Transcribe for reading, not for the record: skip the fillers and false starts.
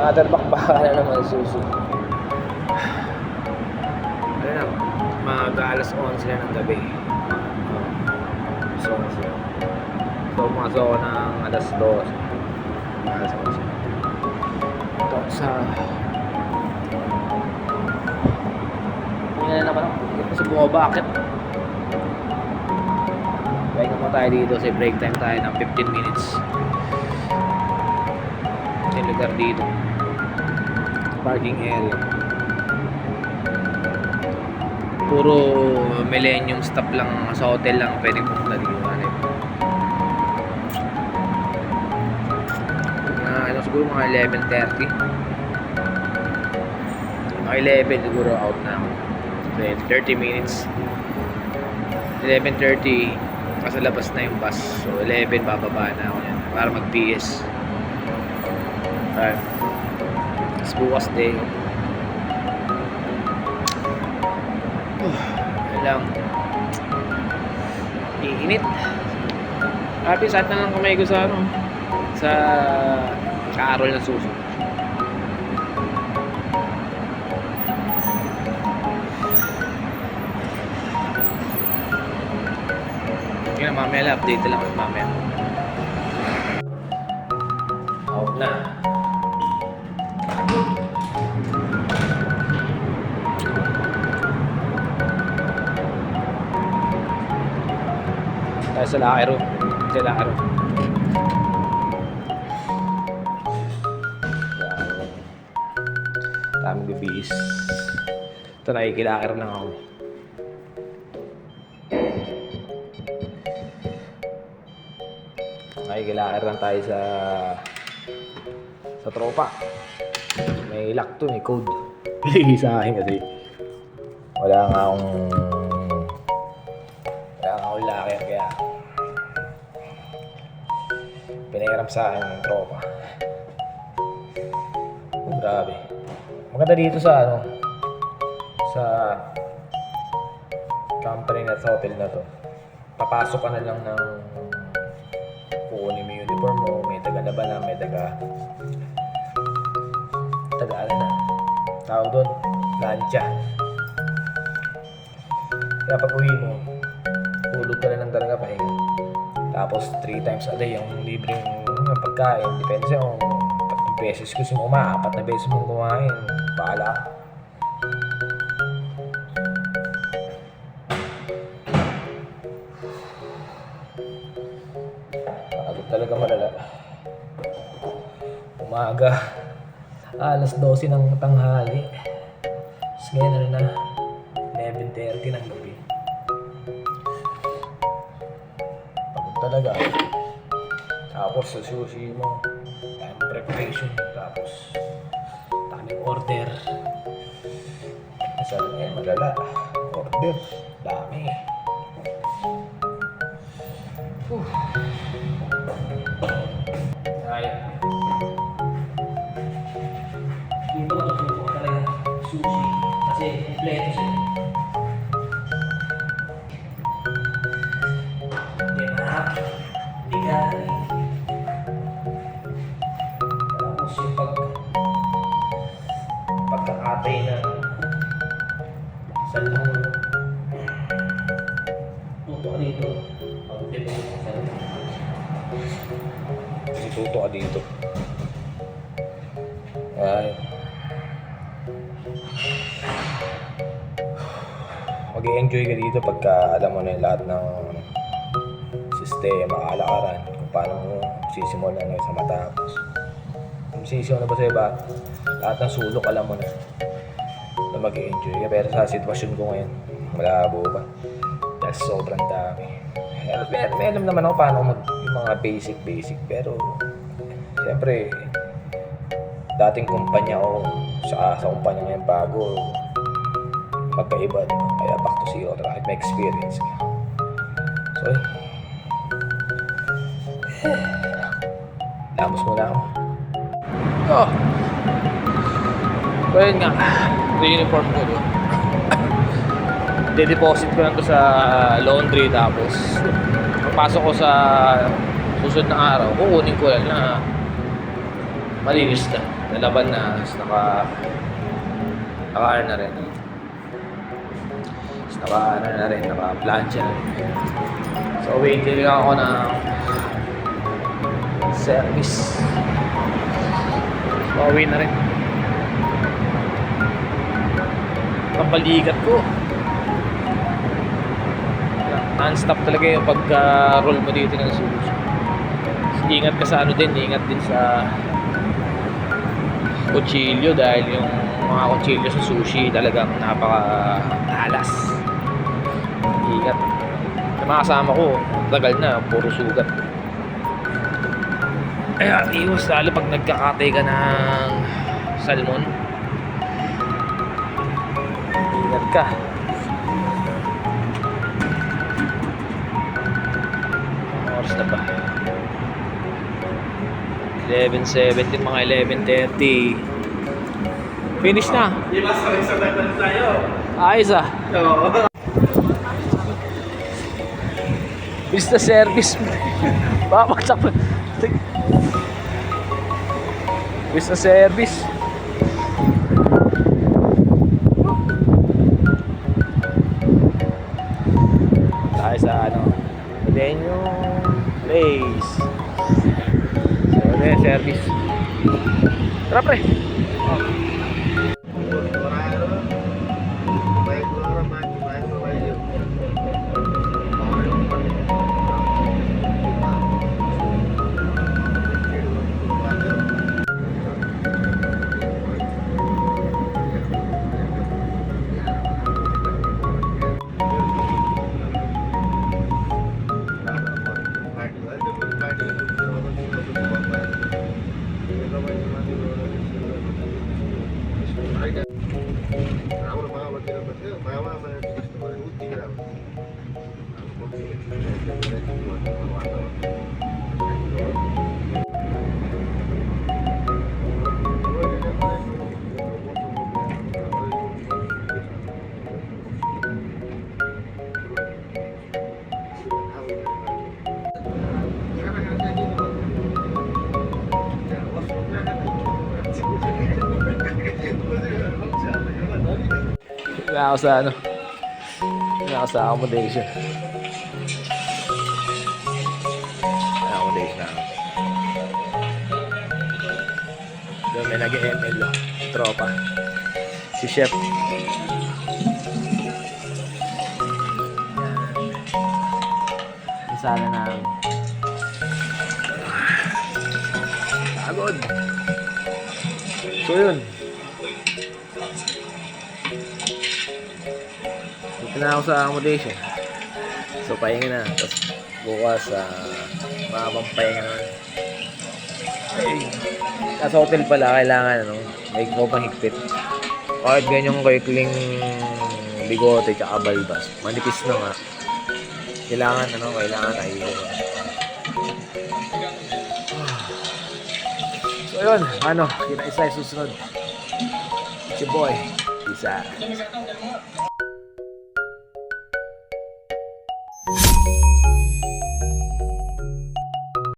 Nakatarbak-baka na naman suso. Ayun na, mag-alas 11 na ng gabi. So, pumasok ako ng alas 2. Alas 11. Ito sa... Hindi na naman ako. Kasi bumabakit. Kaya naman tayo dito. Sa break time tayo ng 15 minutes. Yung lugar dito. Parking area. Puro millennium stop lang sa hotel lang pwedeng pumunta dito. Siguro mga 11:30. Mga 11 siguro out na ako. 30 minutes. 11:30 kasi labas na yung bus. So 11 bababa na ako yan para mag-PS. Okay. It's bukas day. Yan lang. Iinit. Happy saan na lang kamay ko sa ano. Sa Kaarol na suso. Yun na, mamaya lang. Update lang ako mamaya. Out na. Tayo sa locker room. Sa locker room. Daming bibihis. Ito, nakikilakir lang ako. Nakikilakir lang tayo sa tropa. May lock to, may code. Pinigay sa akin kasi wala nga akong lakir, kaya pinahiram sa akin ng tropa. Grabe. Maganda dito sa sa company na sa hotel na to. Papasok ka na lang ng kukunin mo yung uniform mo, may taga-labanan, may taga ano na tawag doon, lansya. Kaya pag uwi mo, tulog ka na lang talaga, pahinga. Tapos 3 times a day yung libreng pagkain. Depende sa kung beses gusto mo kumain, 4 na beses mong kumain, bahala. Pagod talaga malala. Umaga, alas 12 ng tanghali. Tapos ngayon na 11:30 ng gabi. Pagod talaga. Tapos sa sushi mo, preparation, tapos daming order. Kasi magala, order, dami. Ayan. Dito matutupo talaga sushi kasi kompleto sila. Dinap, bigay. Yung pagkakatay na salmon, tuto ka dito pag-dito sa salmon, kasi tuto ka dito. Ay, mag-i-enjoy ka dito pagka alam mo na yung lahat ng sistema, kalakaran, kung paano mo sisimulan sa matapos. Sisiyo na ba sa iba? Lahat ng sulok alam mo na mag-i-enjoy ka. Pero sa sitwasyon ko ngayon, malabo pa. Dahil sobrang dami. May alam naman ako paano yung mga basic. Pero, siyempre, dating kumpanya ko, sa kumpanya ngayon bago, magkaiba. Kaya back to zero. Kahit may experience ka. So, lamos muna ako. Oh. So yun nga, ito yung uniform ko doon. De-deposit ko lang to sa laundry, tapos papasok ko sa susunod na araw, kukunin ko yan na malinis na. nalaban na, tapos naka-ano na rin. Tapos naka-ano na rin, naka-plancha na rin. So waiting lang ako ng service. Pauwi na rin. Pambalikat ko. Non-stop talaga yung pagka-roll mo dito ng sushi. Ingat ka sa ano din, ingat din sa kutsilyo dahil yung mga kutsilyo sa sushi talagang napaka-alas. Ingat. Yung mga kasama ko, tagal na, puro sugat. Kaya iwas lalo pag nagkakatay ka ng salmon. Ingat ka. Oras na ba? 11:17, mga 11:30. Finish na. Di ba sabay-sabay pa tayo? Ayos ah. Oo. Bista service. Babaksak pa. Bista service. Tayo sa ano, Denyo Place. So, service. Tara pre. Nga ako sa ano, nga ako sa accommodation. Accommodation na ako. Doon may nag-ML o, tropa. Si Chef. Sana na pagod. So yun. Dito na ako sa accommodation. So pahinga na. Tapos bukas mahabang pahinga naman. Sa hotel pala kailangan ano, may kopang higpit. Kahit ganyang kaikling bigote tsaka balbas. Manipis na nga. Kailangan ay so yun, kita isa susunod. Si boy. Isa.